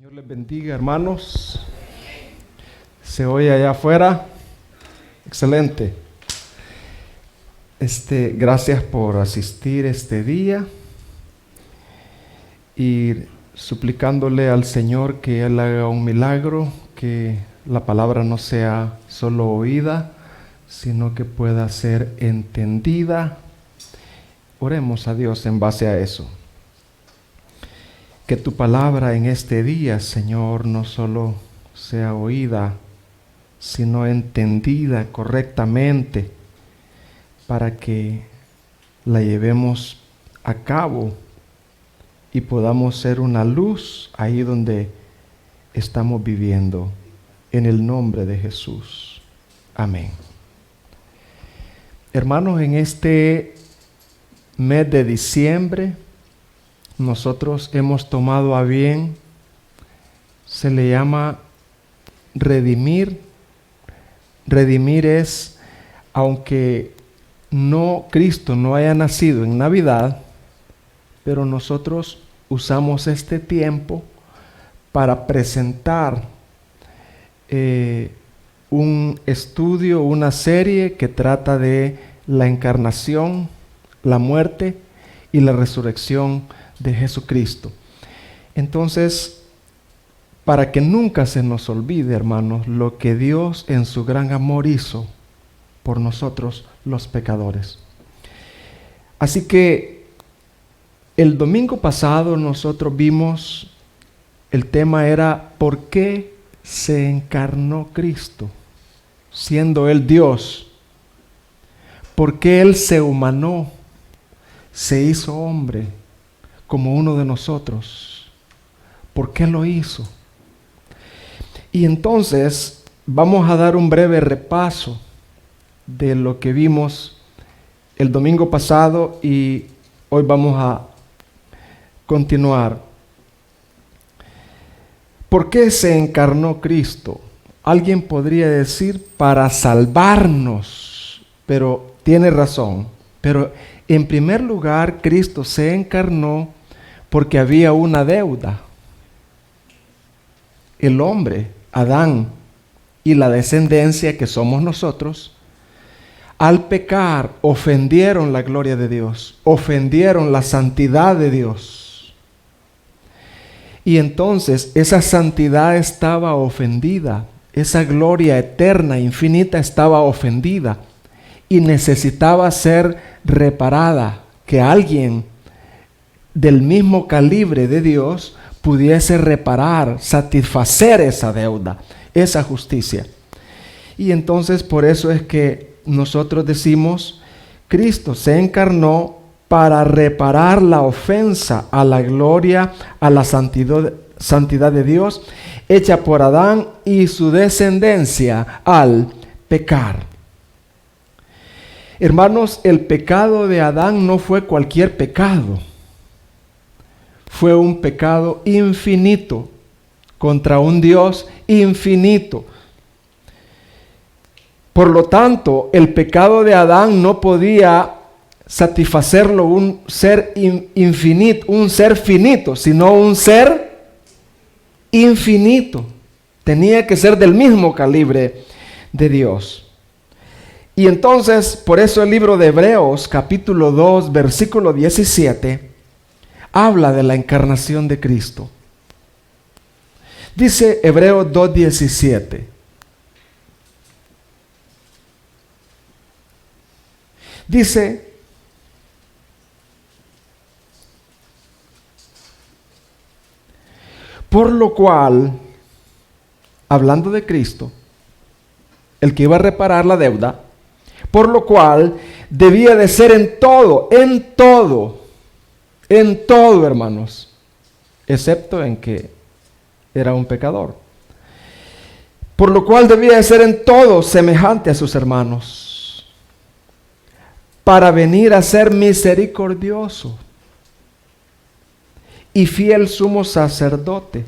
Dios les bendiga, hermanos. ¿Se oye allá afuera? Excelente. Gracias por asistir este día y suplicándole al Señor que Él haga un milagro, que la palabra no sea solo oída, sino que pueda ser entendida. Oremos a Dios en base a eso. Que tu palabra en este día, Señor, no solo sea oída, sino entendida correctamente para que la llevemos a cabo y podamos ser una luz ahí donde estamos viviendo. En el nombre de Jesús. Amén. Hermanos, en este mes de diciembre, nosotros hemos tomado a bien, se le llama redimir. Redimir es, aunque Cristo no haya nacido en Navidad, pero nosotros usamos este tiempo para presentar un estudio, una serie que trata de la encarnación, la muerte y la resurrección de Jesucristo. Entonces, para que nunca se nos olvide, hermanos, lo que Dios en su gran amor hizo por nosotros los pecadores. Así que el domingo pasado nosotros vimos, el tema era ¿por qué se encarnó Cristo? Siendo Él Dios. ¿Por qué Él se humanó? Se hizo hombre como uno de nosotros. ¿Por qué lo hizo? Y entonces vamos a dar un breve repaso de lo que vimos el domingo pasado y hoy vamos a continuar. ¿Por qué se encarnó Cristo? Alguien podría decir para salvarnos, pero tiene razón. Pero en primer lugar, Cristo se encarnó porque había una deuda. El hombre, Adán, y la descendencia que somos nosotros, al pecar, ofendieron la gloria de Dios, ofendieron la santidad de Dios. Y entonces esa santidad estaba ofendida, esa gloria eterna, infinita, estaba ofendida y necesitaba ser reparada, que alguien del mismo calibre de Dios pudiese reparar, satisfacer esa deuda, esa justicia. Y entonces por eso es que nosotros decimos, Cristo se encarnó para reparar la ofensa a la gloria, a la santidad de Dios, hecha por Adán y su descendencia al pecar. Hermanos, el pecado de Adán no fue cualquier pecado. Fue un pecado infinito contra un Dios infinito. Por lo tanto, el pecado de Adán no podía satisfacerlo un ser infinito, un ser finito, sino un ser infinito. Tenía que ser del mismo calibre de Dios. Y entonces, por eso el libro de Hebreos, capítulo 2, versículo 17, habla de la encarnación de Cristo. Dice Hebreos 2:17. Dice, por lo cual, hablando de Cristo, el que iba a reparar la deuda, por lo cual debía de ser en todo, hermanos, excepto en que era un pecador. Por lo cual debía de ser en todo semejante a sus hermanos, para venir a ser misericordioso y fiel sumo sacerdote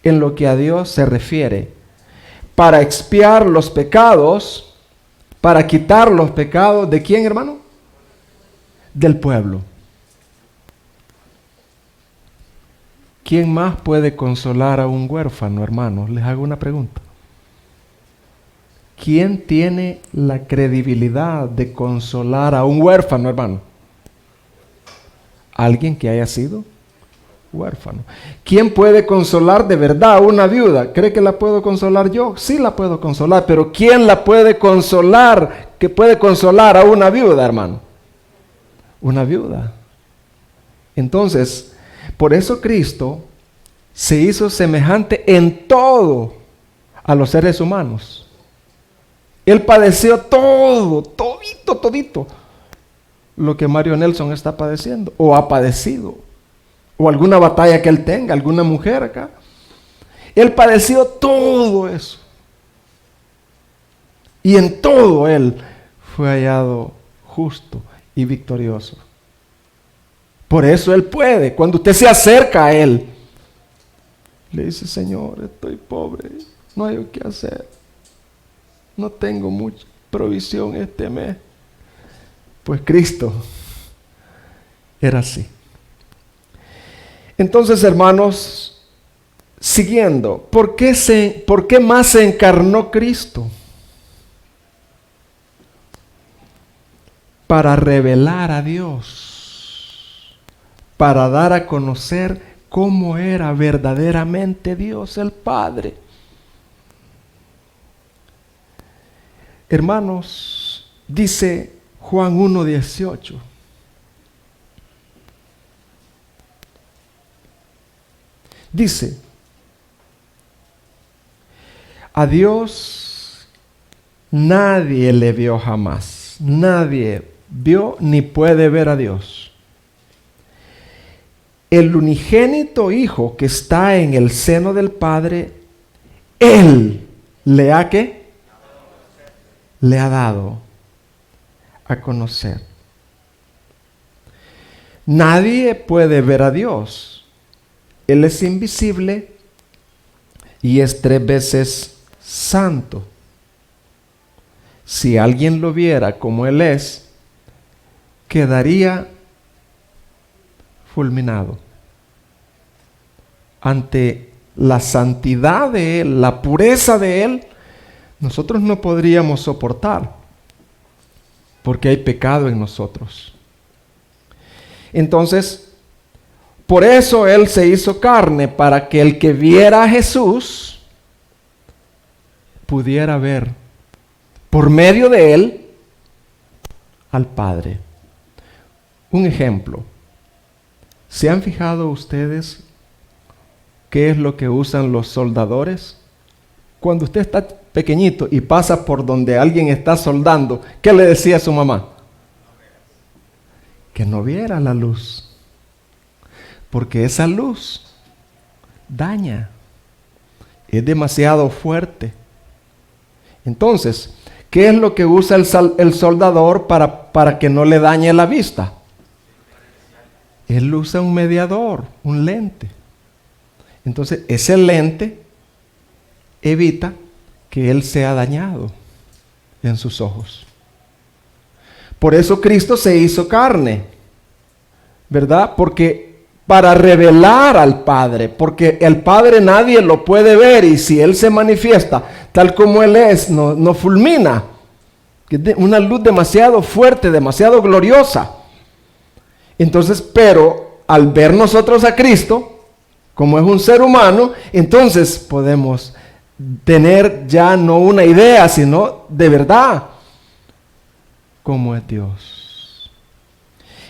en lo que a Dios se refiere, para expiar los pecados, para quitar los pecados ¿de quién, hermano? Del pueblo. ¿quién más puede consolar a un huérfano, hermanos? Les hago una pregunta. ¿Quién tiene la credibilidad de consolar a un huérfano, hermano? Alguien que haya sido huérfano. ¿Quién puede consolar de verdad a una viuda? ¿Cree que la puedo consolar yo? Sí la puedo consolar, pero ¿quién la puede consolar? ¿Que puede consolar a una viuda, hermano? Una viuda. Entonces, por eso Cristo se hizo semejante en todo a los seres humanos. Él padeció todo, todito lo que Mario Nelson está padeciendo o ha padecido, o alguna batalla que él tenga, alguna mujer acá. Él padeció todo eso. Y en todo él fue hallado justo y victorioso. Por eso él puede, cuando usted se acerca a él, le dice: Señor, estoy pobre, no hay qué hacer. No tengo mucha provisión este mes. Pues Cristo era así. Entonces, hermanos, siguiendo, ¿por qué más se encarnó Cristo? Para revelar a Dios, para dar a conocer cómo era verdaderamente Dios el Padre. Hermanos, dice Juan 1:18. Dice: a Dios nadie le vio jamás. Nadie vio ni puede ver a Dios. El unigénito Hijo que está en el seno del Padre, Él le ha ¿qué? Le ha dado a conocer. Nadie puede ver a Dios. Él es invisible y es 3 veces santo. Si alguien lo viera como Él es, quedaría fulminado. Ante la santidad de Él, la pureza de Él, nosotros no podríamos soportar, porque hay pecado en nosotros. Entonces, por eso Él se hizo carne, para que el que viera a Jesús pudiera ver, por medio de Él, al Padre. Un ejemplo. ¿Se han fijado ustedes qué es lo que usan los soldadores? Cuando usted está pequeñito y pasa por donde alguien está soldando, ¿qué le decía a su mamá? Que no viera la luz, porque esa luz daña, es demasiado fuerte. Entonces, ¿qué es lo que usa el soldador para que no le dañe la vista? Él usa un mediador, un lente. Entonces, ese lente evita que él sea dañado en sus ojos. Por eso Cristo se hizo carne, ¿verdad? Porque para revelar al Padre, porque el Padre nadie lo puede ver, y si Él se manifiesta tal como Él es, no fulmina. Una luz demasiado fuerte, demasiado gloriosa. Entonces, pero al ver nosotros a Cristo, como es un ser humano, entonces podemos tener ya no una idea, sino de verdad cómo es Dios.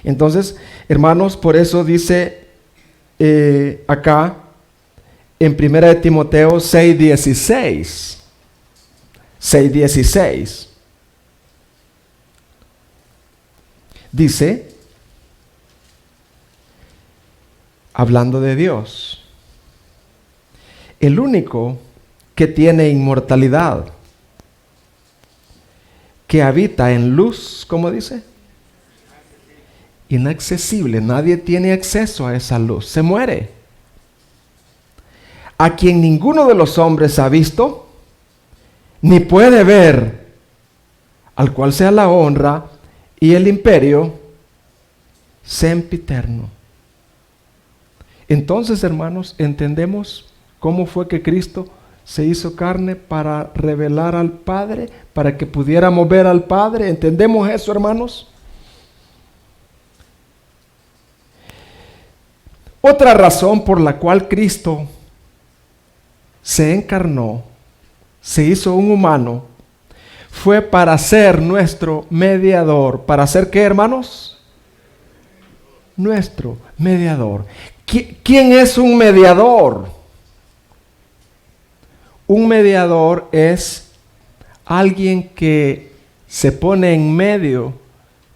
Entonces, hermanos, por eso dice acá en 1 Timoteo 6:16. 6:16. Dice, hablando de Dios, el único que tiene inmortalidad, que habita en luz, ¿cómo dice? Inaccesible. Nadie tiene acceso a esa luz. Se muere. A quien ninguno de los hombres ha visto, ni puede ver, al cual sea la honra y el imperio sempiterno. Entonces, hermanos, entendemos cómo fue que Cristo se hizo carne para revelar al Padre, para que pudiéramos ver al Padre. ¿Entendemos eso, hermanos? Otra razón por la cual Cristo se encarnó, se hizo un humano, fue para ser nuestro mediador. ¿Para ser qué, hermanos? Nuestro mediador. ¿Quién es un mediador? Un mediador es alguien que se pone en medio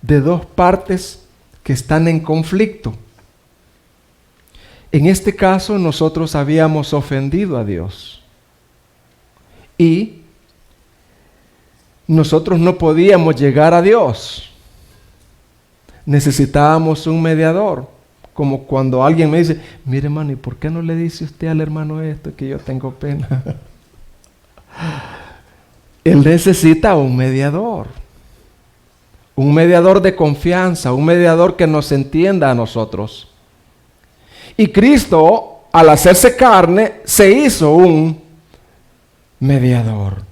de dos partes que están en conflicto. En este caso, nosotros habíamos ofendido a Dios y nosotros no podíamos llegar a Dios. Necesitábamos un mediador. Como cuando alguien me dice, mire, hermano, ¿y por qué no le dice usted al hermano esto que yo tengo pena? Él necesita un mediador de confianza, un mediador que nos entienda a nosotros. Y Cristo, al hacerse carne, se hizo un mediador.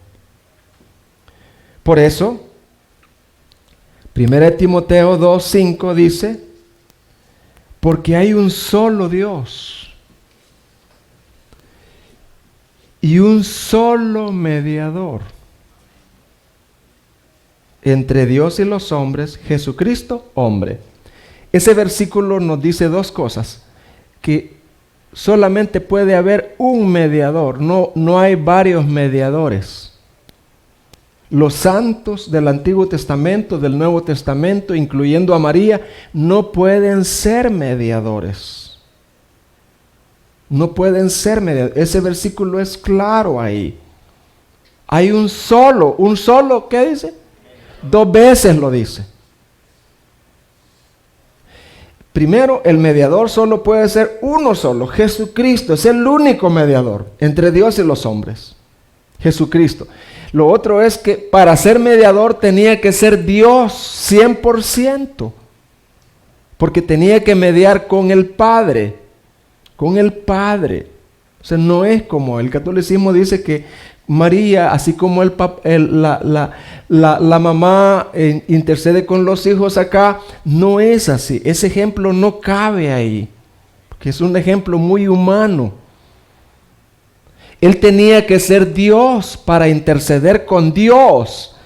Por eso, 1 Timoteo 2:5 dice, porque hay un solo Dios y un solo mediador entre Dios y los hombres, Jesucristo, hombre. Ese versículo nos dice dos cosas: que solamente puede haber un mediador, no hay varios mediadores. Los santos del Antiguo Testamento, del Nuevo Testamento, incluyendo a María, no pueden ser mediadores. No pueden ser mediadores. Ese versículo es claro ahí. Hay un solo, ¿qué dice? Dos veces lo dice. Primero, el mediador solo puede ser uno solo, Jesucristo. Es el único mediador entre Dios y los hombres. Jesucristo. Lo otro es que para ser mediador tenía que ser Dios 100%. Porque tenía que mediar con el Padre. Con el Padre. O sea, no es como el catolicismo dice que María, así como la mamá intercede con los hijos acá, no es así. Ese ejemplo no cabe ahí. Porque es un ejemplo muy humano. Él tenía que ser Dios para interceder con Dios.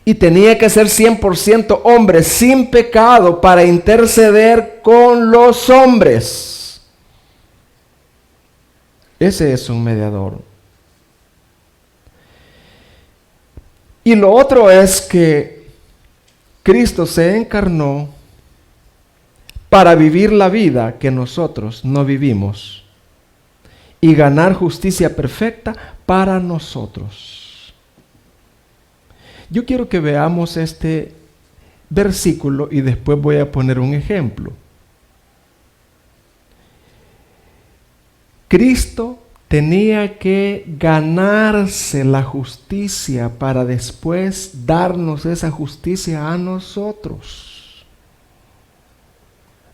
Y tenía que ser 100% hombre, sin pecado, para interceder con los hombres. Ese es un mediador. Y lo otro es que Cristo se encarnó para vivir la vida que nosotros no vivimos y ganar justicia perfecta para nosotros. Yo quiero que veamos este versículo y después voy a poner un ejemplo. Cristo tenía que ganarse la justicia para después darnos esa justicia a nosotros.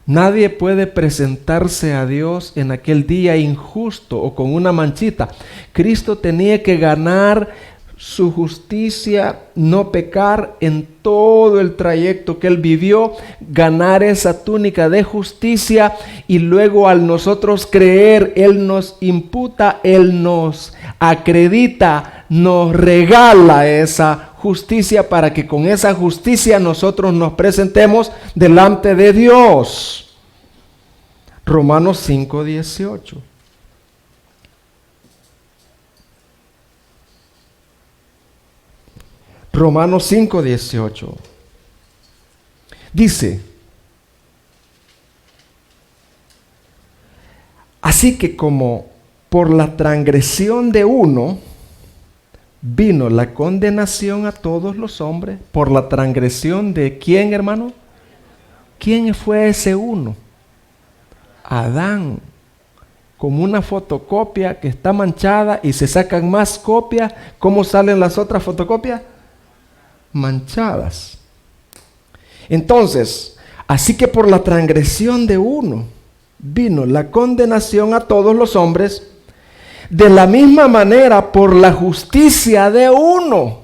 Nadie puede presentarse a Dios en aquel día injusto o con una manchita. Cristo tenía que ganar su justicia, no pecar en todo el trayecto que Él vivió, ganar esa túnica de justicia y luego al nosotros creer, Él nos imputa, Él nos acredita, nos regala esa justicia para que con esa justicia nosotros nos presentemos delante de Dios. Romanos 5:18. Romanos 5:18. Dice: así que como por la transgresión de uno vino la condenación a todos los hombres, por la transgresión de ¿quién, hermano? ¿Quién fue ese uno? Adán. Como una fotocopia que está manchada y se sacan más copias, ¿cómo salen las otras fotocopias? Manchadas. Entonces, así que por la transgresión de uno vino la condenación a todos los hombres, de la misma manera por la justicia de uno.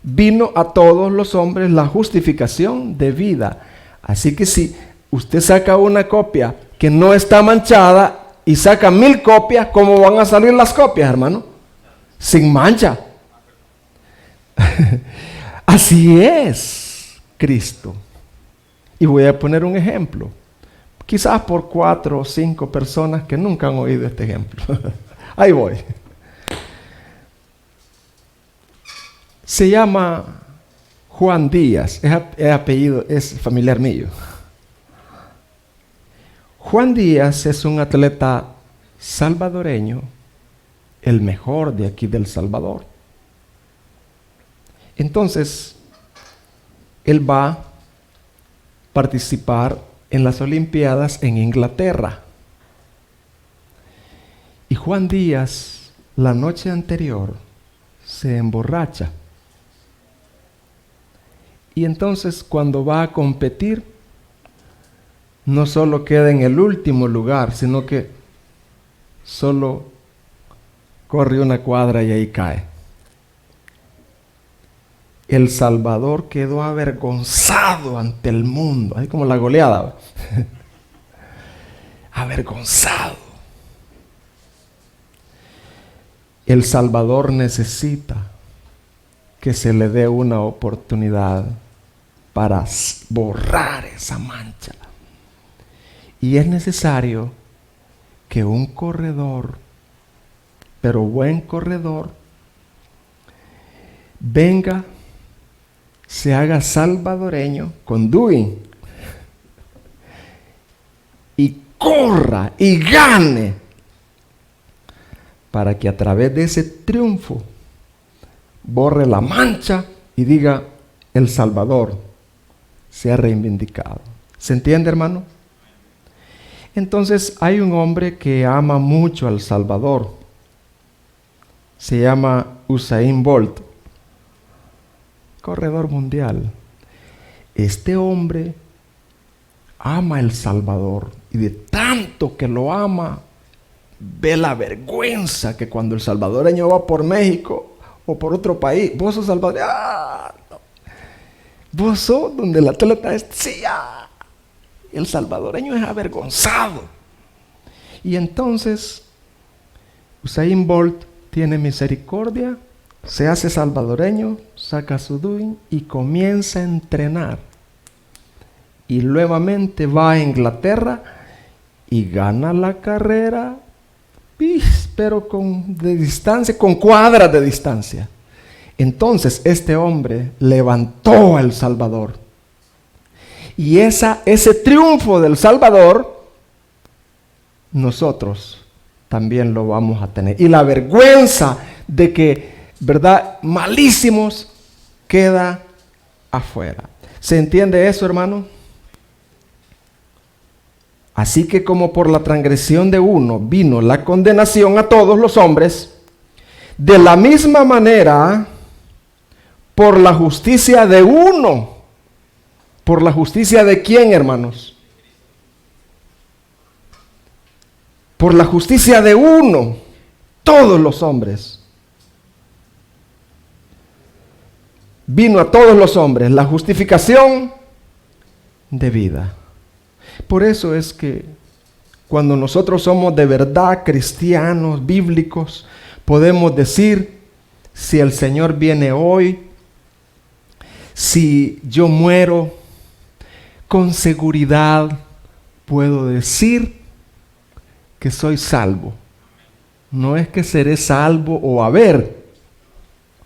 Vino a todos los hombres la justificación de vida. Así que si usted saca una copia que no está manchada y saca 1000 copias, ¿cómo van a salir las copias, hermano? Sin mancha. Así es Cristo. Y voy a poner un ejemplo. Quizás por 4 o 5 personas que nunca han oído este ejemplo. Ahí voy. Se llama Juan Díaz. Es apellido, es familiar mío. Juan Díaz es un atleta salvadoreño, el mejor de aquí del Salvador. Entonces, él va a participar en las Olimpiadas en Inglaterra. Y Juan Díaz, la noche anterior, se emborracha. Y entonces, cuando va a competir, no solo queda en el último lugar, sino que solo corre una cuadra y ahí cae. El Salvador quedó avergonzado ante el mundo, así como la goleada. Avergonzado. El Salvador necesita que se le dé una oportunidad para borrar esa mancha. Y es necesario que un corredor, pero buen corredor, venga, se haga salvadoreño con doing y corra y gane, para que a través de ese triunfo borre la mancha y diga: El Salvador se ha reivindicado. ¿Se entiende, hermano? Entonces hay un hombre que ama mucho al Salvador. Se llama Usain Bolt, corredor mundial. Este hombre ama El Salvador y de tanto que lo ama, ve la vergüenza que cuando el salvadoreño va por México o por otro país, vos sos salvadoreño, no. Vos sos donde el atleta es, sí, el salvadoreño es avergonzado. Y entonces Usain Bolt tiene misericordia, se hace salvadoreño, saca su doing y comienza a entrenar. Y nuevamente va a Inglaterra y gana la carrera, pero de distancia, con cuadras de distancia. Entonces este hombre levantó a El Salvador. Y ese triunfo del Salvador, nosotros también lo vamos a tener. Y la vergüenza de que, ¿verdad?, malísimos, queda afuera. ¿Se entiende eso, hermano? Así que como por la transgresión de uno vino la condenación a todos los hombres, de la misma manera, por la justicia de uno. ¿Por la justicia de quién, hermanos? Por la justicia de uno, todos los hombres. Vino a todos los hombres la justificación de vida. Por eso es que cuando nosotros somos de verdad cristianos, bíblicos, podemos decir: si el Señor viene hoy, si yo muero, con seguridad puedo decir que soy salvo. No es que seré salvo o haber.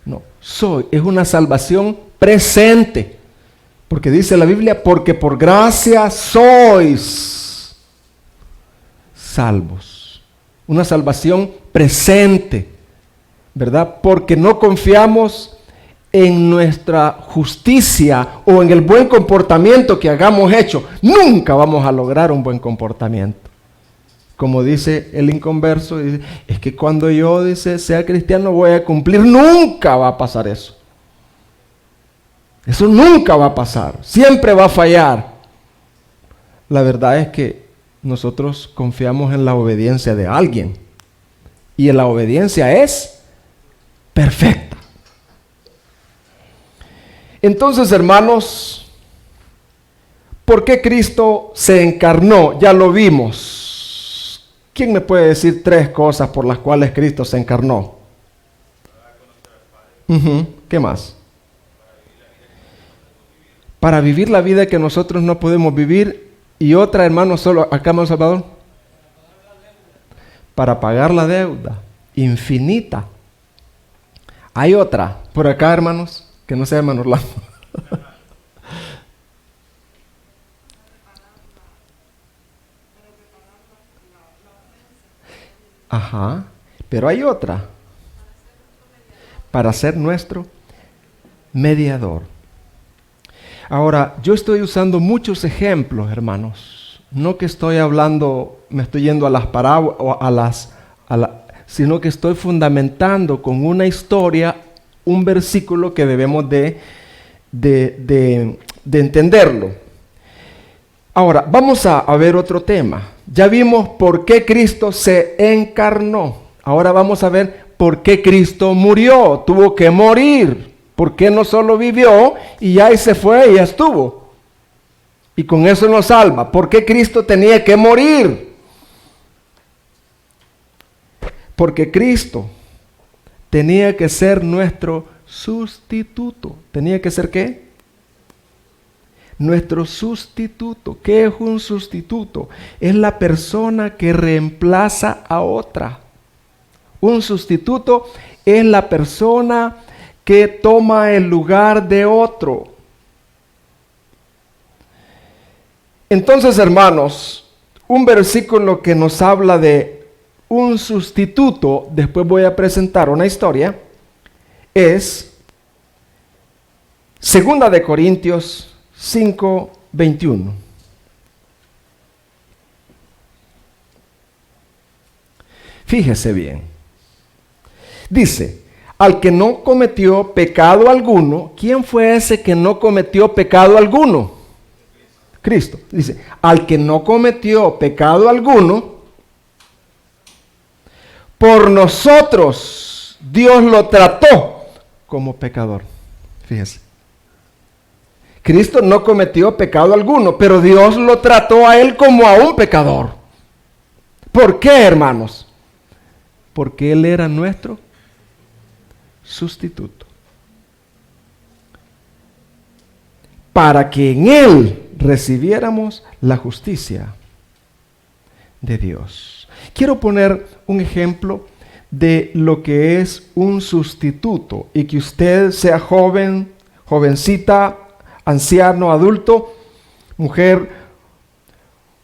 No, soy. Es una salvación presente. Porque dice la Biblia: porque por gracia sois salvos. Una salvación presente, ¿verdad? Porque no confiamos en nuestra justicia o en el buen comportamiento que hagamos hecho. Nunca vamos a lograr un buen comportamiento. Como dice el inconverso, dice: es que cuando yo, sea cristiano voy a cumplir. Nunca va a pasar eso. Eso nunca va a pasar. Siempre va a fallar. La verdad es que nosotros confiamos en la obediencia de alguien. Y la obediencia es perfecta. Entonces, hermanos, ¿por qué Cristo se encarnó? Ya lo vimos. ¿Quién me puede decir 3 cosas por las cuales Cristo se encarnó? ¿Qué más? Para vivir la vida que nosotros no podemos vivir. Y otra, hermano, solo acá, hermano Salvador. Para pagar la deuda infinita. Hay otra por acá, hermanos, que no sea hermano Orlando. Ajá, pero hay otra. Para ser nuestro mediador. Ahora, yo estoy usando muchos ejemplos, hermanos. No que estoy hablando, me estoy yendo a las parábolas, sino que estoy fundamentando con una historia, un versículo que debemos de entenderlo. Ahora, vamos a ver otro tema. Ya vimos por qué Cristo se encarnó. Ahora vamos a ver por qué Cristo murió. Tuvo que morir. ¿Por qué no solo vivió y ya y se fue y ya estuvo? Y con eso nos salva. ¿Por qué Cristo tenía que morir? Porque Cristo tenía que ser nuestro sustituto. ¿Tenía que ser qué? Nuestro sustituto. ¿Qué es un sustituto? Es la persona que reemplaza a otra. Un sustituto es la persona que toma el lugar de otro. Entonces, hermanos, un versículo que nos habla de un sustituto, después voy a presentar una historia, es 2 de Corintios 5:21. Fíjese bien. Dice, al que no cometió pecado alguno. ¿Quién fue ese que no cometió pecado alguno? Cristo. Dice, al que no cometió pecado alguno, por nosotros Dios lo trató como pecador. Fíjese. Cristo no cometió pecado alguno, pero Dios lo trató a él como a un pecador. ¿Por qué, hermanos? Porque él era nuestro sustituto. Para que en él recibiéramos la justicia de Dios. Quiero poner un ejemplo de lo que es un sustituto y que usted sea joven, jovencita, anciano, adulto, mujer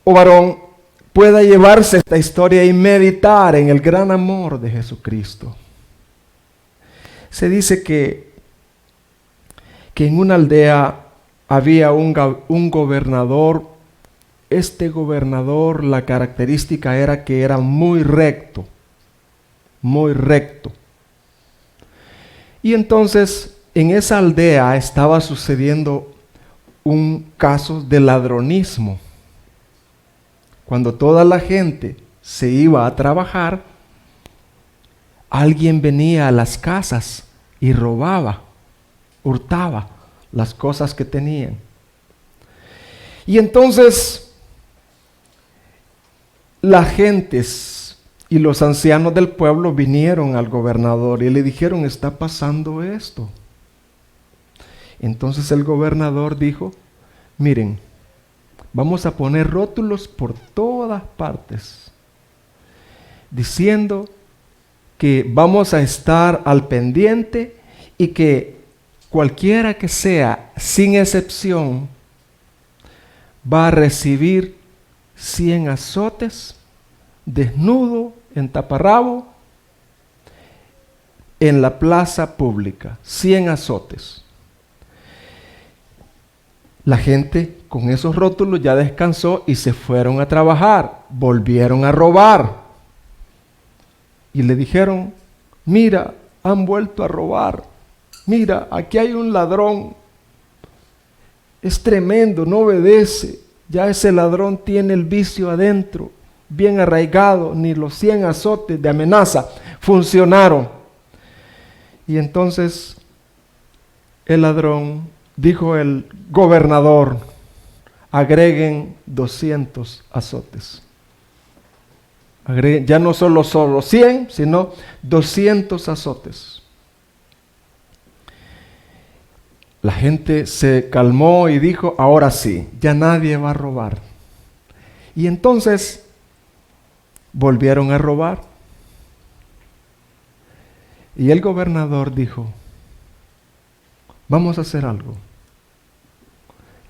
o varón, pueda llevarse esta historia y meditar en el gran amor de Jesucristo. Se dice que en una aldea había un gobernador. Este gobernador, la característica era que era muy recto, muy recto. Y entonces en esa aldea estaba sucediendo un caso de ladronismo. Cuando toda la gente se iba a trabajar, alguien venía a las casas y robaba, hurtaba las cosas que tenían. Y entonces las gentes y los ancianos del pueblo vinieron al gobernador y le dijeron, está pasando esto. Entonces el gobernador dijo, miren, vamos a poner rótulos por todas partes, diciendo que vamos a estar al pendiente y que cualquiera que sea, sin excepción, va a recibir 100 azotes, desnudo, en taparrabo, en la plaza pública. 100 azotes. La gente con esos rótulos ya descansó y se fueron a trabajar, volvieron a robar. Y le dijeron, mira, han vuelto a robar. Mira, aquí hay un ladrón. Es tremendo, no obedece. Ya ese ladrón tiene el vicio adentro, bien arraigado, ni los 100 azotes de amenaza funcionaron. Y entonces el ladrón, dijo el gobernador, agreguen 200 azotes. Ya no solo 100, sino 200 azotes. La gente se calmó y dijo, ahora sí, ya nadie va a robar. Y entonces volvieron a robar. Y el gobernador dijo, vamos a hacer algo.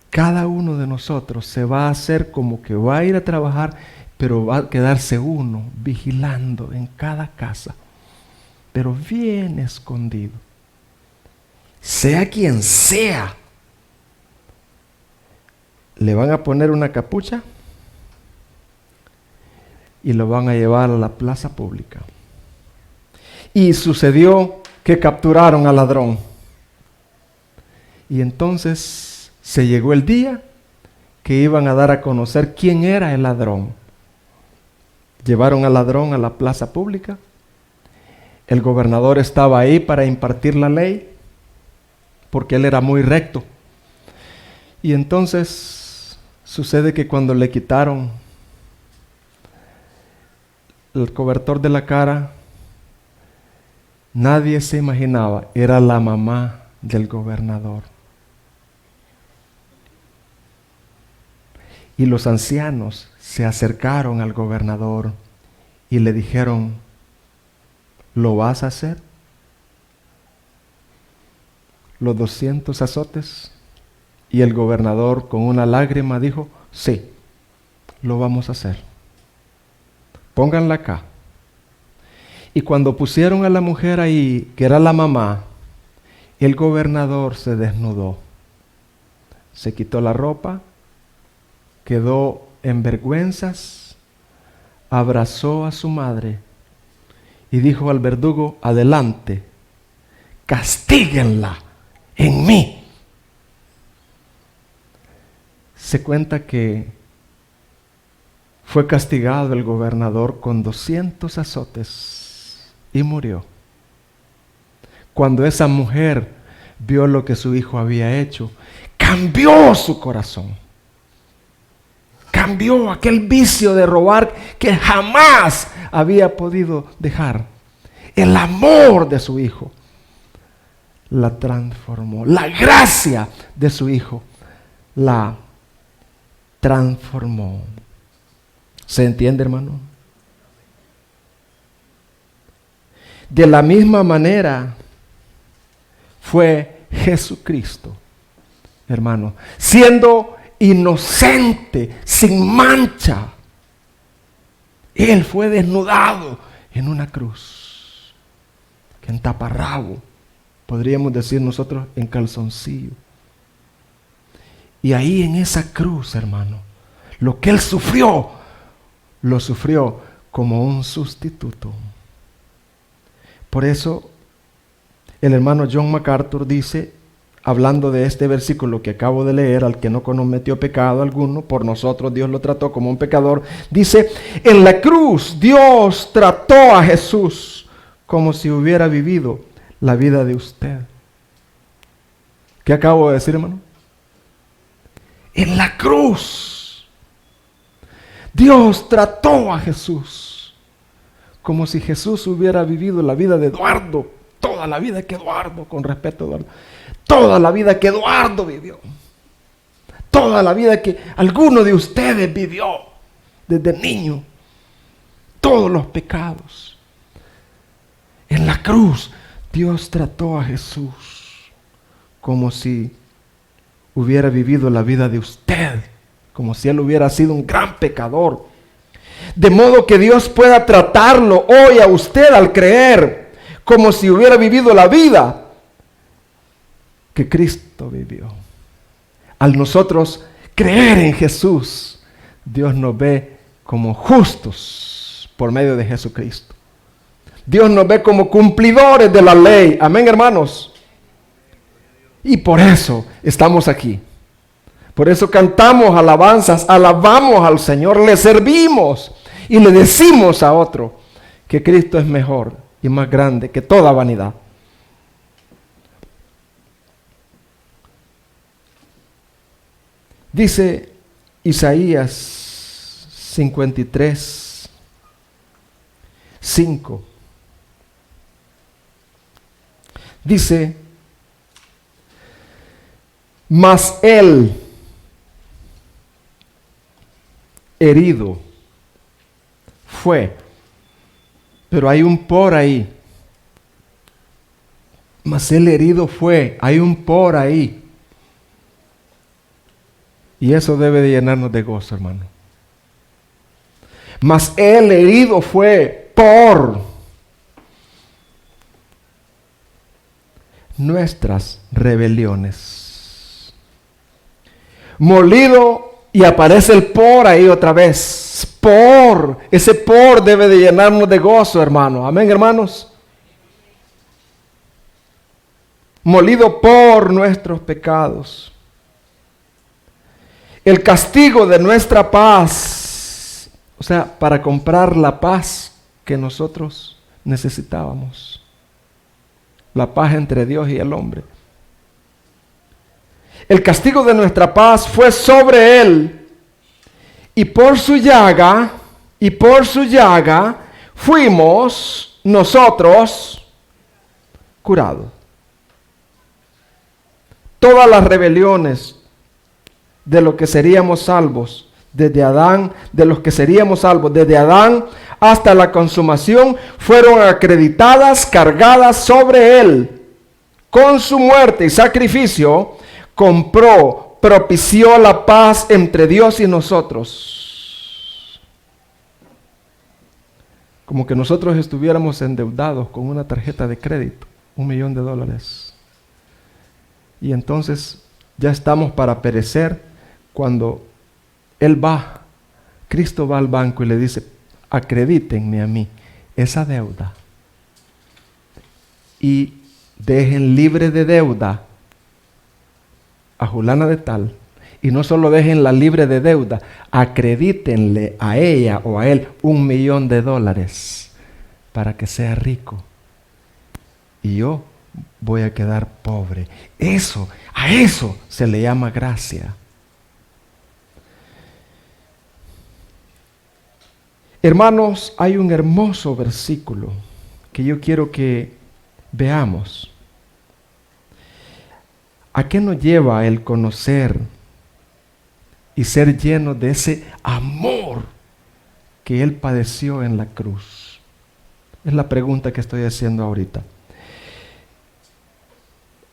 Cada uno de nosotros se va a hacer como que va a ir a trabajar, pero va a quedarse uno vigilando en cada casa, pero bien escondido. Sea quien sea, le van a poner una capucha y lo van a llevar a la plaza pública. Y sucedió que capturaron al ladrón. Y entonces se llegó el día que iban a dar a conocer quién era el ladrón. Llevaron al ladrón a la plaza pública. El gobernador estaba ahí para impartir la ley, porque él era muy recto. Y entonces sucede que cuando le quitaron el cobertor de la cara, nadie se imaginaba, era la mamá del gobernador. Y los ancianos se acercaron al gobernador y le dijeron, ¿lo vas a hacer? Los 200 azotes. Y el gobernador con una lágrima dijo, sí, lo vamos a hacer. Pónganla acá. Y cuando pusieron a la mujer ahí, que era la mamá, el gobernador se desnudó. Se quitó la ropa, quedó en vergüenzas, abrazó a su madre y dijo al verdugo, adelante, castíguenla en mí. Se cuenta que fue castigado el gobernador con 200 azotes y murió. Cuando esa mujer vio lo que su hijo había hecho, cambió su corazón. Cambió aquel vicio de robar que jamás había podido dejar. El amor de su hijo la transformó. La gracia de su hijo la transformó. ¿Se entiende, hermano? De la misma manera fue Jesucristo, hermano, siendo inocente, sin mancha. Él fue desnudado en una cruz, que en taparrabo, podríamos decir nosotros en calzoncillo. Y ahí en esa cruz, hermano, lo que Él sufrió, lo sufrió como un sustituto. Por eso el hermano John MacArthur dice, hablando de este versículo que acabo de leer, al que no cometió pecado alguno, por nosotros Dios lo trató como un pecador, dice, en la cruz Dios trató a Jesús como si hubiera vivido la vida de usted. ¿Qué acabo de decir, hermano? En la cruz Dios trató a Jesús como si Jesús hubiera vivido la vida de Eduardo, toda la vida que Eduardo, con respeto a Eduardo, toda la vida que Eduardo vivió, toda la vida que alguno de ustedes vivió desde niño, todos los pecados. En la cruz Dios trató a Jesús como si hubiera vivido la vida de usted, como si Él hubiera sido un gran pecador. De modo que Dios pueda tratarlo hoy a usted al creer, como si hubiera vivido la vida que Cristo vivió. Al nosotros creer en Jesús, Dios nos ve como justos por medio de Jesucristo. Dios nos ve como cumplidores de la ley. Amén, hermanos. Y por eso estamos aquí. Por eso cantamos alabanzas, alabamos al Señor, le servimos y le decimos a otro que Cristo es mejor y más grande que toda vanidad. Dice Isaías 53, 5. Dice, mas él herido fue, pero hay un por ahí. Mas él herido fue, hay un por ahí. Y eso debe de llenarnos de gozo, hermano. Mas él herido fue por nuestras rebeliones. Molido, y aparece el por ahí otra vez. Por, ese por debe de llenarnos de gozo, hermano. Amén, hermanos. Molido por nuestros pecados. El castigo de nuestra paz, o sea, para comprar la paz que nosotros necesitábamos. La paz entre Dios y el hombre. El castigo de nuestra paz fue sobre él, y por su llaga, fuimos nosotros curados. Todas las rebeliones de los que seríamos salvos desde Adán, desde Adán hasta la consumación, fueron acreditadas, cargadas sobre él. Con su muerte y sacrificio, propició la paz entre Dios y nosotros. Como que nosotros estuviéramos endeudados con una tarjeta de crédito, $1,000,000. Y entonces ya estamos para perecer. Cuando Cristo va al banco y le dice, acredítenme a mí esa deuda y dejen libre de deuda a Julana de tal, y no solo déjenla libre de deuda, acredítenle a ella o a él $1,000,000 para que sea rico y yo voy a quedar pobre. A eso se le llama gracia. Hermanos, hay un hermoso versículo que yo quiero que veamos. ¿A qué nos lleva el conocer y ser llenos de ese amor que Él padeció en la cruz? Es la pregunta que estoy haciendo ahorita.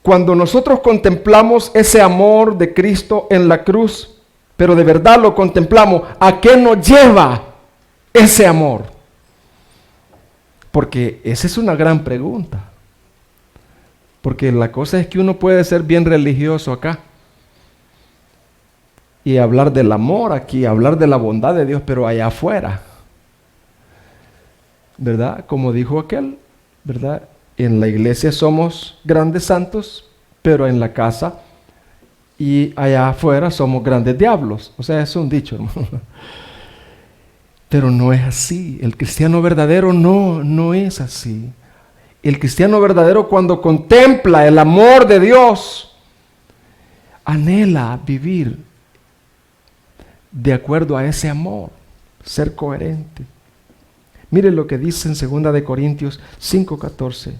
Cuando nosotros contemplamos ese amor de Cristo en la cruz, pero de verdad lo contemplamos, ¿a qué nos lleva ese amor? Porque esa es una gran pregunta. Porque la cosa es que uno puede ser bien religioso acá y hablar del amor aquí, hablar de la bondad de Dios, pero allá afuera, ¿verdad? Como dijo aquel, ¿verdad? En la iglesia somos grandes santos, pero en la casa y allá afuera somos grandes diablos. O sea, es un dicho, hermano. Pero no es así. El cristiano verdadero no es así. El cristiano verdadero, cuando contempla el amor de Dios, anhela vivir de acuerdo a ese amor, ser coherente. Mire lo que dice en 2 de Corintios 5:14.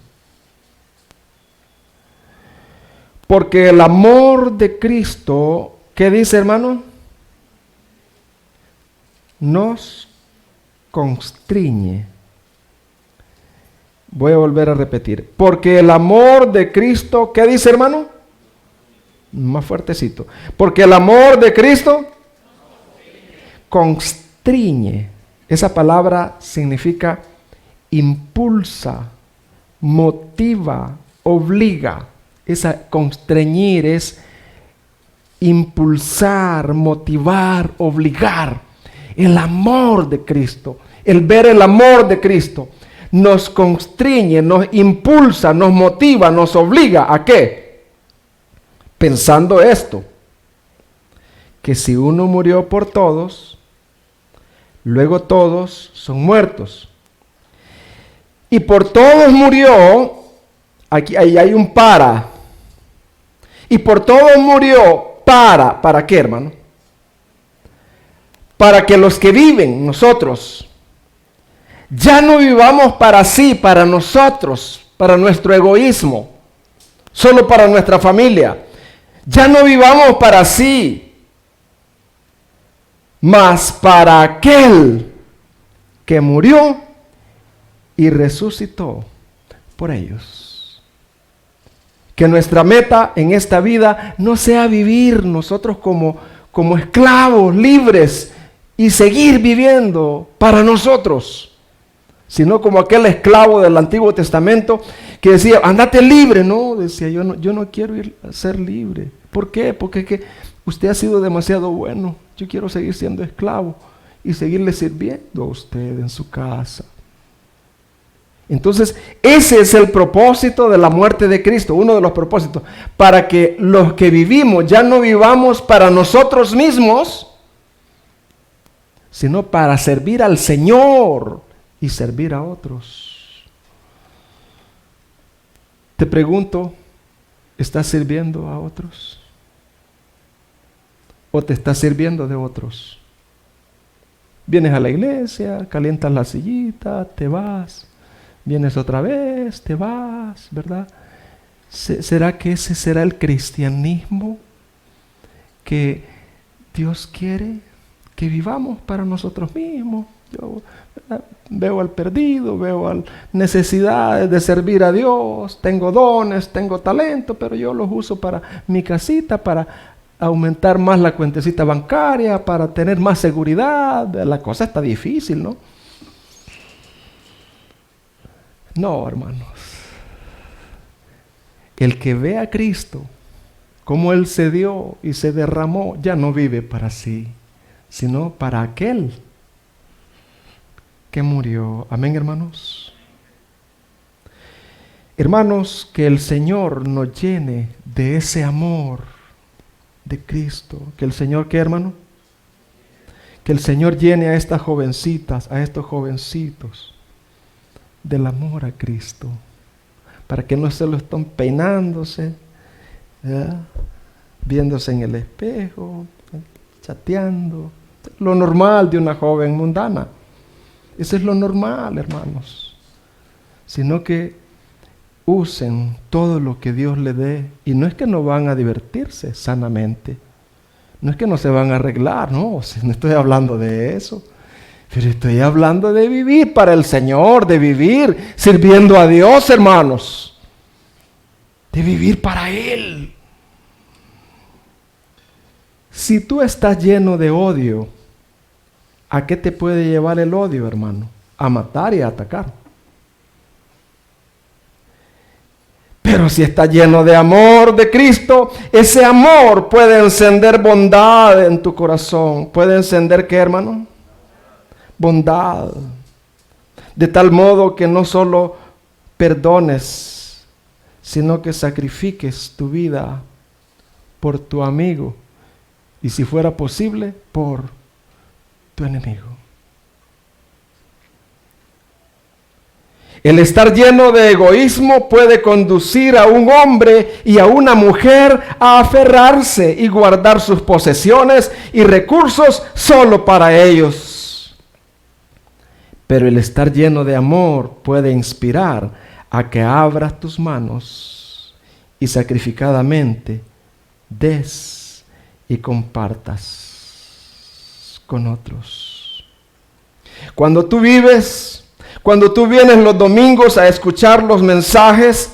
Porque el amor de Cristo, ¿qué dice, hermano? Nos constriñe. Voy a volver a repetir. Porque el amor de Cristo, ¿qué dice, hermano? Más fuertecito. Porque el amor de Cristo constriñe. Esa palabra significa impulsa, motiva, obliga. Esa constreñir es impulsar, motivar, obligar. El amor de Cristo, el ver el amor de Cristo nos constriñe, nos impulsa, nos motiva, nos obliga. ¿A qué? Pensando esto. que si uno murió por todos, luego todos son muertos. Y por todos murió, aquí ahí hay un para. Y por todos murió, ¿para qué, hermano? Para que los que viven, nosotros, ya no vivamos para sí, para nosotros, para nuestro egoísmo, solo para nuestra familia. Ya no vivamos para sí, mas para aquel que murió y resucitó por ellos. Que nuestra meta en esta vida no sea vivir nosotros como esclavos libres y seguir viviendo para nosotros, sino como aquel esclavo del Antiguo Testamento que decía, andate libre. No, decía, yo no quiero ir a ser libre. ¿Por qué? Porque es que usted ha sido demasiado bueno. Yo quiero seguir siendo esclavo y seguirle sirviendo a usted en su casa. Entonces, ese es el propósito de la muerte de Cristo, uno de los propósitos, para que los que vivimos ya no vivamos para nosotros mismos, sino para servir al Señor y servir a otros. Te pregunto, ¿estás sirviendo a otros? ¿O te estás sirviendo de otros? Vienes a la iglesia, calientas la sillita, te vas. Vienes otra vez, te vas, ¿verdad? ¿Será que ese será el cristianismo que Dios quiere que vivamos para nosotros mismos? Yo veo al perdido, veo al necesidades de servir a Dios, tengo dones, tengo talento, pero yo los uso para mi casita, para aumentar más la cuentecita bancaria, para tener más seguridad. La cosa está difícil, ¿no? No, hermanos. El que ve a Cristo, como Él se dio y se derramó, ya no vive para sí, sino para aquel que murió. Amén, hermanos. Hermanos, que el Señor nos llene de ese amor de Cristo. Que el Señor, ¿qué, hermano? Que el Señor llene a estas jovencitas, a estos jovencitos, del amor a Cristo, para que no se lo estén peinándose, ¿verdad? Viéndose en el espejo, chateando, lo normal de una joven mundana. Eso es lo normal, hermanos. Sino que usen todo lo que Dios le dé, y no es que no van a divertirse sanamente, no es que no se van a arreglar, no estoy hablando de eso. Pero estoy hablando de vivir para el Señor, de vivir sirviendo a Dios, hermanos. De vivir para Él. Si tú estás lleno de odio, ¿a qué te puede llevar el odio, hermano? A matar y a atacar. Pero si estás lleno de amor de Cristo, ese amor puede encender bondad en tu corazón. ¿Puede encender qué, hermano? Bondad, de tal modo que no solo perdones, sino que sacrifiques tu vida por tu amigo y, si fuera posible, por tu enemigo. El estar lleno de egoísmo puede conducir a un hombre y a una mujer a aferrarse y guardar sus posesiones y recursos solo para ellos. Pero el estar lleno de amor puede inspirar a que abras tus manos y sacrificadamente des y compartas con otros. Cuando tú vienes los domingos a escuchar los mensajes,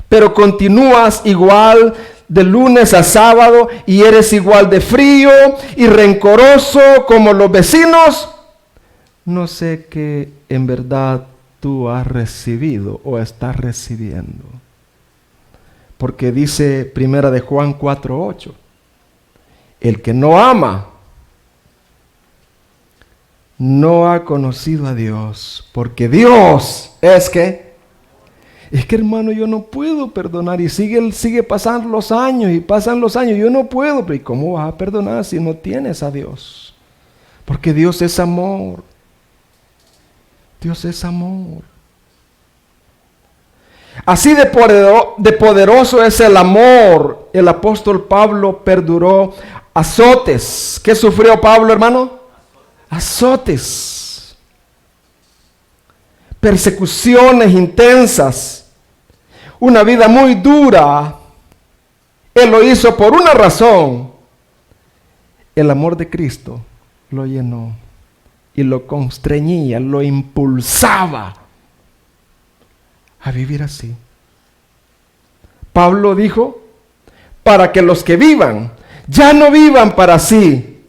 pero continúas igual de lunes a sábado y eres igual de frío y rencoroso como los vecinos, no sé qué en verdad tú has recibido o estás recibiendo. Porque dice Primera de Juan 4:8, el que no ama no ha conocido a Dios, porque Dios es que Es que hermano, yo no puedo perdonar y sigue pasando los años y pasan los años. Yo no puedo. Pero ¿y cómo vas a perdonar si no tienes a Dios? Porque Dios es amor. Dios es amor. Así de poderoso es el amor. El apóstol Pablo perduró azotes. ¿Qué sufrió Pablo, hermano? Azotes. Persecuciones intensas. Una vida muy dura. Él lo hizo por una razón. El amor de Cristo lo llenó y lo constreñía, lo impulsaba a vivir así. Pablo dijo, para que los que vivan, ya no vivan para sí,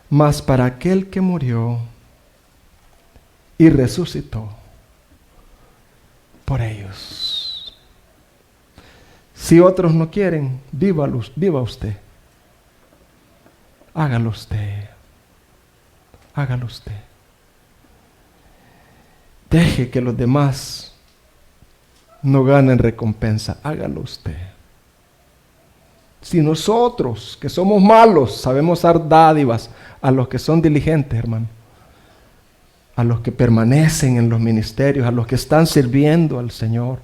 mas para aquel que murió y resucitó por ellos. Si otros no quieren, viva usted. Hágalo usted. Hágalo usted. Deje que los demás no ganen recompensa. Hágalo usted. Si nosotros, que somos malos, sabemos dar dádivas a los que son diligentes, hermano, a los que permanecen en los ministerios, a los que están sirviendo al Señor,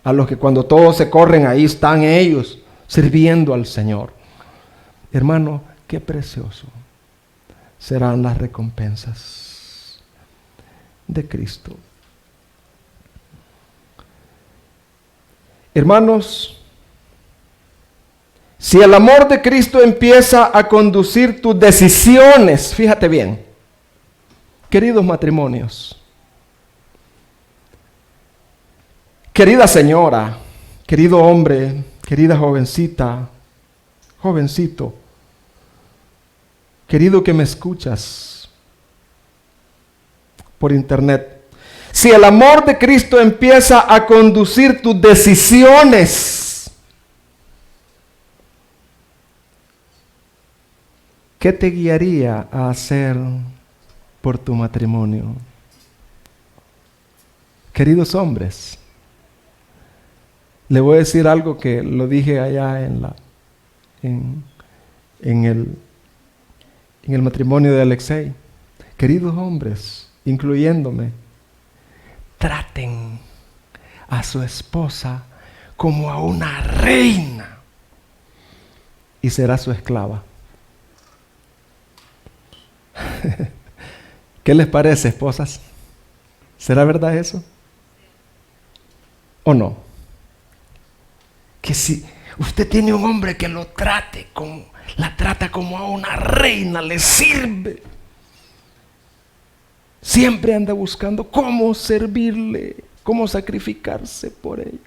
a los que cuando todos se corren, ahí están ellos sirviendo al Señor. Hermano, qué precioso serán las recompensas de Cristo. Hermanos, si el amor de Cristo empieza a conducir tus decisiones, fíjate bien, queridos matrimonios, querida señora, querido hombre, querida jovencita, jovencito, querido que me escuchas por internet, si el amor de Cristo empieza a conducir tus decisiones, ¿qué te guiaría a hacer por tu matrimonio? Queridos hombres, le voy a decir algo que lo dije allá en el matrimonio de Alexei. Queridos hombres, incluyéndome, traten a su esposa como a una reina y será su esclava. ¿Qué les parece, esposas? ¿Será verdad eso? ¿O no? Que si usted tiene un hombre que la trata como a una reina, le sirve. Siempre anda buscando cómo servirle, cómo sacrificarse por ella.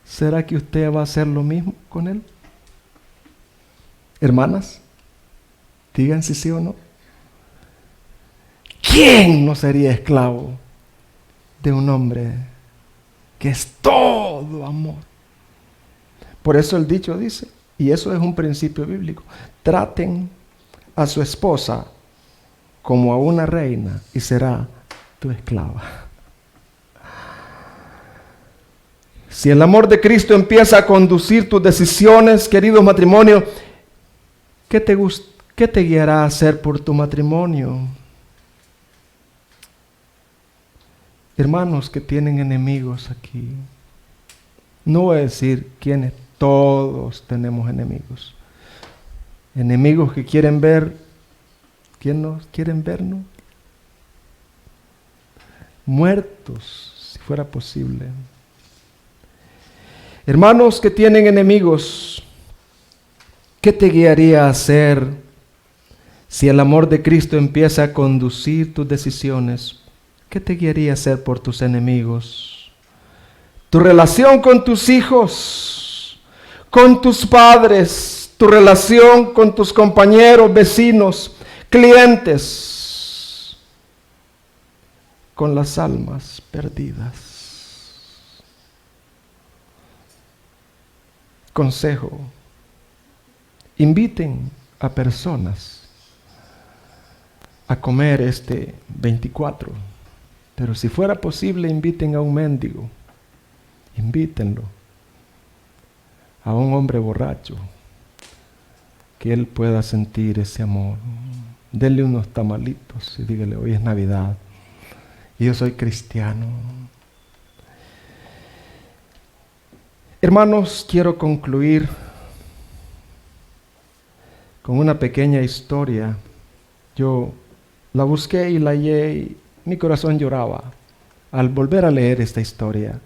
¿Será que usted va a hacer lo mismo con él? Hermanas, digan si sí o no. ¿Quién no sería esclavo de un hombre que es todo amor? Por eso el dicho dice, y eso es un principio bíblico, traten a su esposa como a una reina y será tu esclava. Si el amor de Cristo empieza a conducir tus decisiones, queridos matrimonios, ¿qué te guiará a hacer por tu matrimonio? Hermanos que tienen enemigos aquí, no voy a decir quiénes, todos tenemos enemigos. Enemigos que quieren ver, ¿quién nos quieren vernos? Muertos, si fuera posible. Hermanos que tienen enemigos, ¿qué te guiaría a hacer si el amor de Cristo empieza a conducir tus decisiones? ¿Qué te guiaría a hacer por tus enemigos? Tu relación con tus hijos, con tus padres, tu relación con tus compañeros, vecinos, clientes, con las almas perdidas. Consejo: inviten a personas a comer este 24 Pero si fuera posible, inviten a un mendigo. Invítenlo. A un hombre borracho. Que él pueda sentir ese amor. Denle unos tamalitos y dígale, hoy es Navidad. Y yo soy cristiano. Hermanos, quiero concluir con una pequeña historia. Yo la busqué y la hallé y mi corazón lloraba al volver a leer esta historia.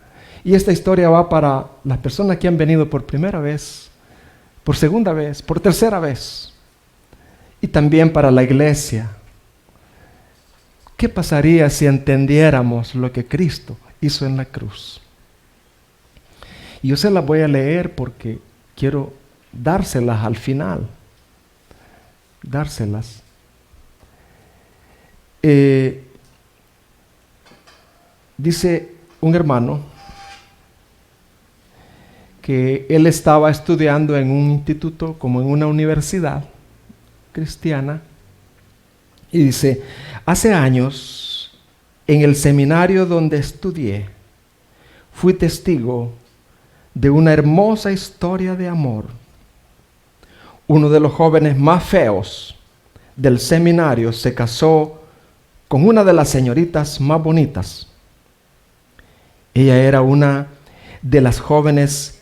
Y esta historia va para las personas que han venido por primera vez, por segunda vez, por tercera vez. Y también para la iglesia. ¿Qué pasaría si entendiéramos lo que Cristo hizo en la cruz? Y yo se las voy a leer porque quiero dárselas al final. Dárselas. Dice un hermano que él estaba estudiando en un instituto, como en una universidad cristiana, y dice, hace años, en el seminario donde estudié, fui testigo de una hermosa historia de amor. Uno de los jóvenes más feos del seminario se casó con una de las señoritas más bonitas. Ella era una de las jóvenes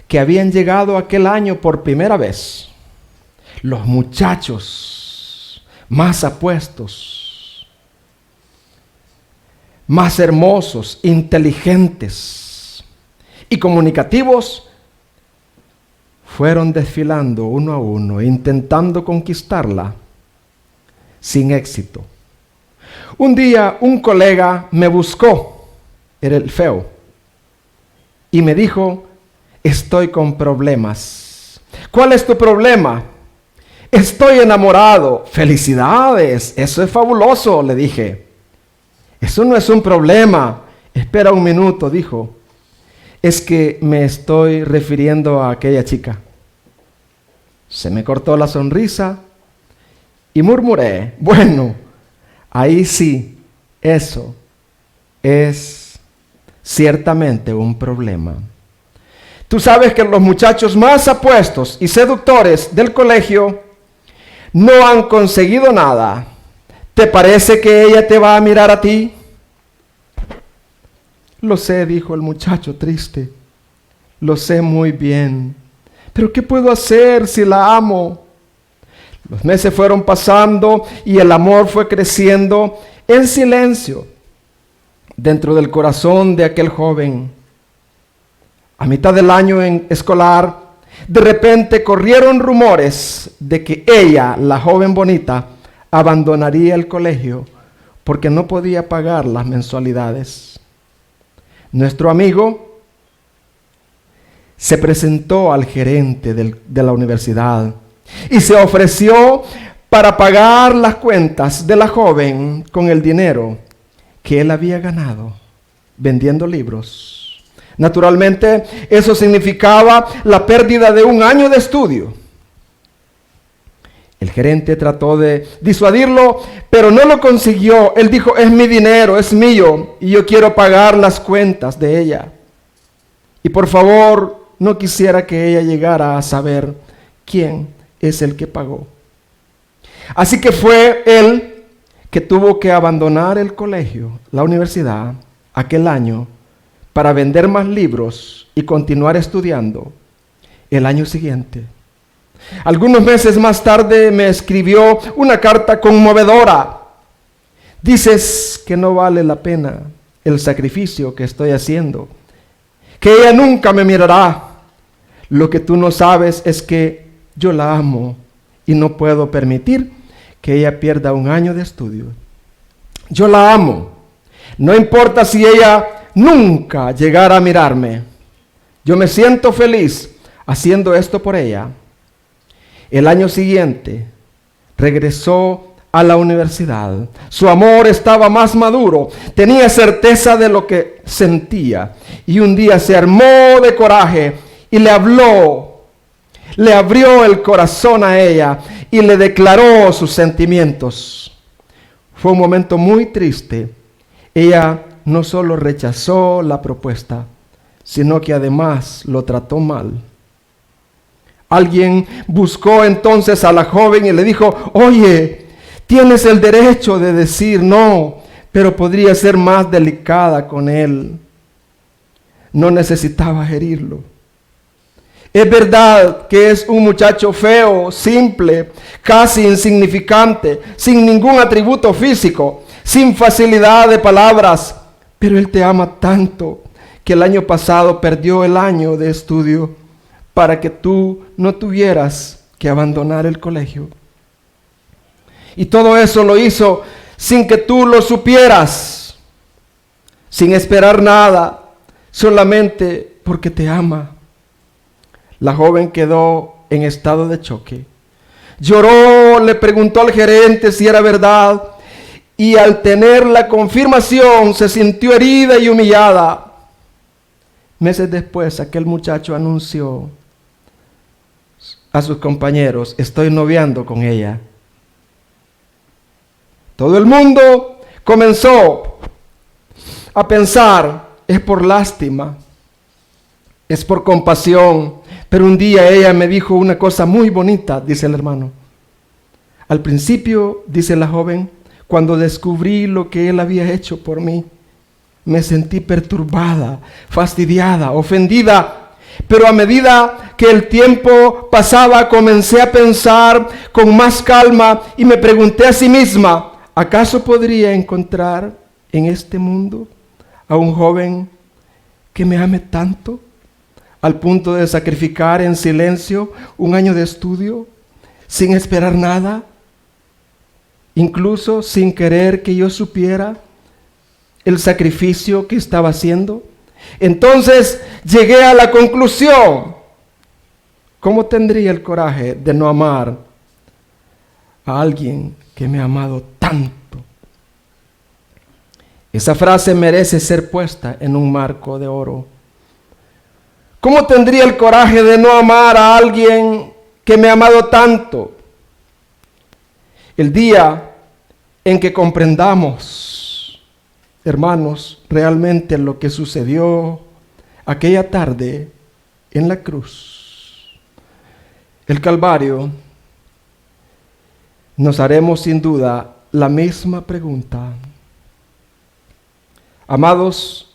que habían llegado aquel año por primera vez. Los muchachos más apuestos, más hermosos, inteligentes y comunicativos fueron desfilando uno a uno, intentando conquistarla sin éxito. Un día un colega me buscó, era el feo, y me dijo, estoy con problemas. ¿Cuál es tu problema? Estoy enamorado. Felicidades, eso es fabuloso, le dije. Eso no es un problema. Espera un minuto, dijo. Es que me estoy refiriendo a aquella chica. Se me cortó la sonrisa y murmuré, bueno, ahí sí, eso es ciertamente un problema. Tú sabes que los muchachos más apuestos y seductores del colegio no han conseguido nada. ¿Te parece que ella te va a mirar a ti? Lo sé, dijo el muchacho triste. Lo sé muy bien. ¿Pero qué puedo hacer si la amo? Los meses fueron pasando y el amor fue creciendo en silencio dentro del corazón de aquel joven. A mitad del año escolar, de repente corrieron rumores de que ella, la joven bonita, abandonaría el colegio porque no podía pagar las mensualidades. Nuestro amigo se presentó al gerente de la universidad y se ofreció para pagar las cuentas de la joven con el dinero que él había ganado vendiendo libros. Naturalmente, eso significaba la pérdida de un año de estudio. El gerente trató de disuadirlo, pero no lo consiguió. Él dijo, es mi dinero, es mío, y yo quiero pagar las cuentas de ella. Y por favor, no quisiera que ella llegara a saber quién es el que pagó. Así que fue él que tuvo que abandonar el colegio, la universidad, aquel año, para vender más libros y continuar estudiando el año siguiente. Algunos meses más tarde me escribió una carta conmovedora. Dices que no vale la pena el sacrificio que estoy haciendo, que ella nunca me mirará. Lo que tú no sabes es que yo la amo y no puedo permitir que ella pierda un año de estudio. Yo la amo. No importa si ella nunca llegara a mirarme. Yo me siento feliz haciendo esto por ella. El año siguiente regresó a la universidad. Su amor estaba más maduro. Tenía certeza de lo que sentía. Y un día se armó de coraje y le habló. Le abrió el corazón a ella y le declaró sus sentimientos. Fue un momento muy triste Ella no solo rechazó la propuesta, sino que además lo trató mal. Alguien buscó entonces a la joven y le dijo: oye, tienes el derecho de decir no, pero podría ser más delicada con él. No necesitaba herirlo. Es verdad que es un muchacho feo, simple, casi insignificante, sin ningún atributo físico, sin facilidad de palabras, pero él te ama tanto que el año pasado perdió el año de estudio para que tú no tuvieras que abandonar el colegio. Y todo eso lo hizo sin que tú lo supieras, sin esperar nada, solamente porque te ama. La joven quedó en estado de choque. Lloró, le preguntó al gerente si era verdad, y al tener la confirmación se sintió herida y humillada. Meses después, aquel muchacho anunció a sus compañeros: estoy noviando con ella. Todo el mundo comenzó a pensar: es por lástima, es por compasión. Pero un día ella me dijo una cosa muy bonita, dice el hermano. Al principio, dice la joven, cuando descubrí lo que él había hecho por mí, me sentí perturbada, fastidiada, ofendida. Pero a medida que el tiempo pasaba, comencé a pensar con más calma y me pregunté a sí misma: ¿acaso podría encontrar en este mundo a un joven que me ame tanto, al punto de sacrificar en silencio un año de estudio, sin esperar nada, incluso sin querer que yo supiera el sacrificio que estaba haciendo? Entonces llegué a la conclusión: ¿cómo tendría el coraje de no amar a alguien que me ha amado tanto? Esa frase merece ser puesta en un marco de oro. ¿Cómo tendría el coraje de no amar a alguien que me ha amado tanto? El día en que comprendamos, hermanos, realmente lo que sucedió aquella tarde en la cruz, el Calvario, nos haremos sin duda la misma pregunta. Amados,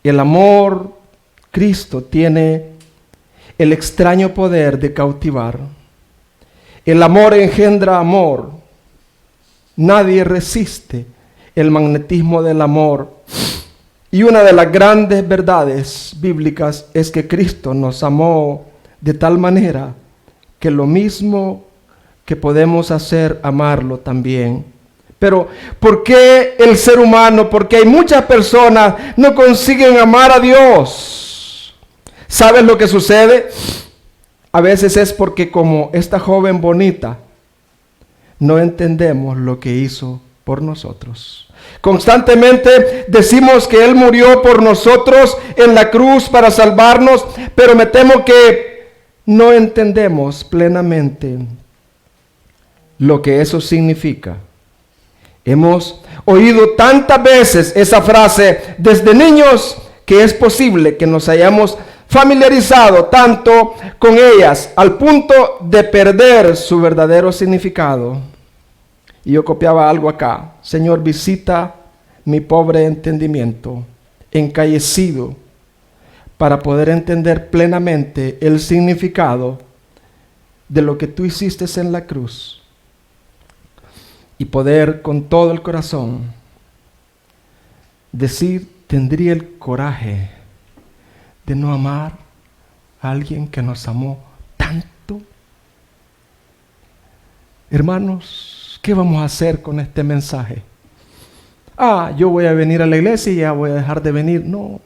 el amor Cristo tiene el extraño poder de cautivar. El amor engendra amor. Nadie resiste el magnetismo del amor. Y una de las grandes verdades bíblicas es que Cristo nos amó de tal manera que lo mismo que podemos hacer, amarlo también. Pero ¿por qué el ser humano, por qué hay muchas personas no consiguen amar a Dios? ¿Sabes lo que sucede? A veces es porque, como esta joven bonita, no entendemos lo que hizo por nosotros. Constantemente decimos que Él murió por nosotros en la cruz para salvarnos, pero me temo que no entendemos plenamente lo que eso significa. Hemos oído tantas veces esa frase desde niños que es posible que nos hayamos familiarizado tanto con ellas al punto de perder su verdadero significado. Y yo copiaba algo acá: Señor, visita mi pobre entendimiento, encallecido, para poder entender plenamente el significado de lo que tú hiciste en la cruz y poder con todo el corazón decir: tendría el coraje de no amar a alguien que nos amó tanto. Hermanos, ¿qué vamos a hacer con este mensaje? Yo voy a venir a la iglesia y ya voy a dejar de venir. No.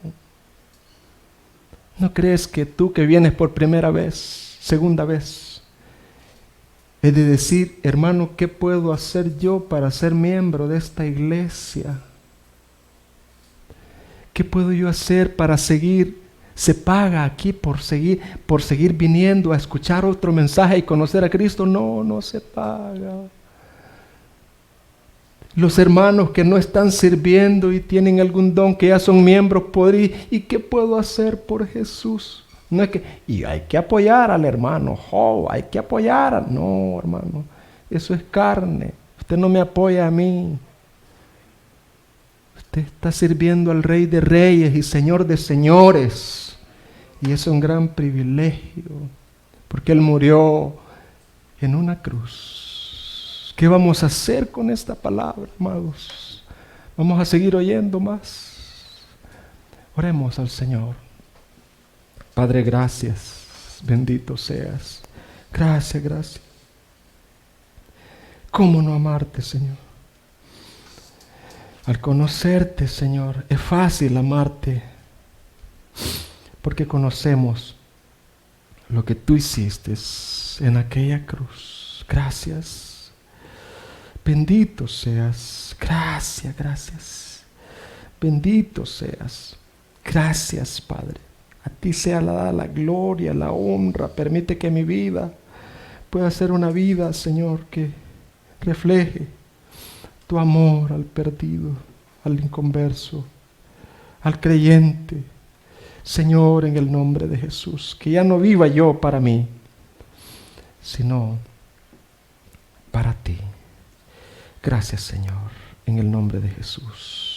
¿No crees que tú, que vienes por primera vez, segunda vez, es de decir: hermano, ¿qué puedo hacer yo para ser miembro de esta iglesia? ¿Qué puedo yo hacer para seguir? ¿Se paga aquí por seguir viniendo a escuchar otro mensaje y conocer a Cristo? No, no se paga. Los hermanos que no están sirviendo y tienen algún don, que ya son miembros, ¿y qué puedo hacer por Jesús? No es que, y hay que apoyar al hermano, hay que apoyar. No, hermano, eso es carne. Usted no me apoya a mí. Usted está sirviendo al Rey de Reyes y Señor de Señores. Y es un gran privilegio, porque Él murió en una cruz. ¿Qué vamos a hacer con esta palabra, amados? ¿Vamos a seguir oyendo más? Oremos al Señor. Padre, gracias. Bendito seas. Gracias, gracias. ¿Cómo no amarte, Señor? Al conocerte, Señor, es fácil amarte, porque conocemos lo que tú hiciste en aquella cruz. Gracias. Bendito seas. Gracias, gracias. Bendito seas. Gracias, Padre. A ti sea la gloria, la honra. Permite que mi vida pueda ser una vida, Señor, que refleje tu amor al perdido, al inconverso, al creyente. Señor, en el nombre de Jesús, que ya no viva yo para mí, sino para ti. Gracias, Señor, en el nombre de Jesús.